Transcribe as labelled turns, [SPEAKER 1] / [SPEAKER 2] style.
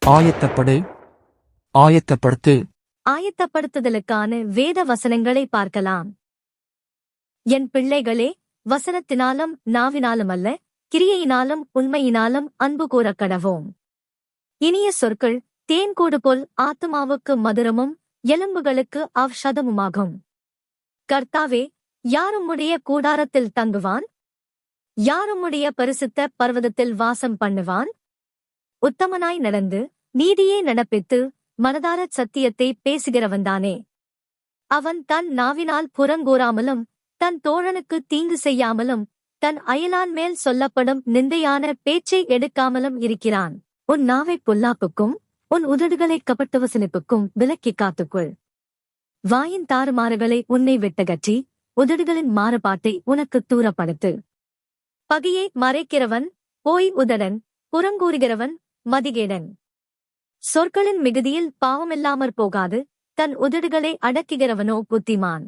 [SPEAKER 1] ஆயத்தப்படு, ஆயத்தப்படுத்து.
[SPEAKER 2] ஆயத்தப்படுத்துதலுக்கான வேத வசனங்களை பார்க்கலாம். என் பிள்ளைகளே, வசனத்தினாலும் நாவினாலுமல்ல, கிரியையினாலும் உண்மையினாலும் அன்பு கூறக் கடவோம். இனிய சொற்கள் தேன்கூடு போல் ஆத்துமாவுக்கு மதுரமும் எலும்புகளுக்கு ஔஷதமுமாகும். கர்த்தாவே, யாரும்முடைய கூடாரத்தில் தங்குவான்? யாரும்முடைய பரிசுத்த பர்வதத்தில் வாசம் பண்ணுவான்? உத்தமனாய் நடந்து நீதியே நடப்பித்து மனதாரச் சத்தியத்தை பேசுகிறவன்தானே. அவன் தன் நாவினால் புறங்கூறாமலும் தன் தோழனுக்கு தீங்கு செய்யாமலும் தன் அயலான் மேல் சொல்லப்படும் நிந்தையான பேச்சை எடுக்காமலும் இருக்கிறான். உன் நாவைப் பொல்லாப்புக்கும் உன் உதடுகளைக் கபட்டு வசனிப்புக்கும் விலக்கிக் காத்துக்கொள். வாயின் தாறுமாறுகளை உன்னை விட்டகற்றி உதடுகளின் மாறுபாட்டை உனக்குத் தூரப்படுத்து. பகையை மறைக்கிறவன் போய் உதடன், புறங்கூறுகிறவன் மதிகேடன். சொற்களின் மிகுதியில் பாவமில்லாமற் போகாது, தன் உதடுகளை அடக்குகிறவனோ புத்திமான்.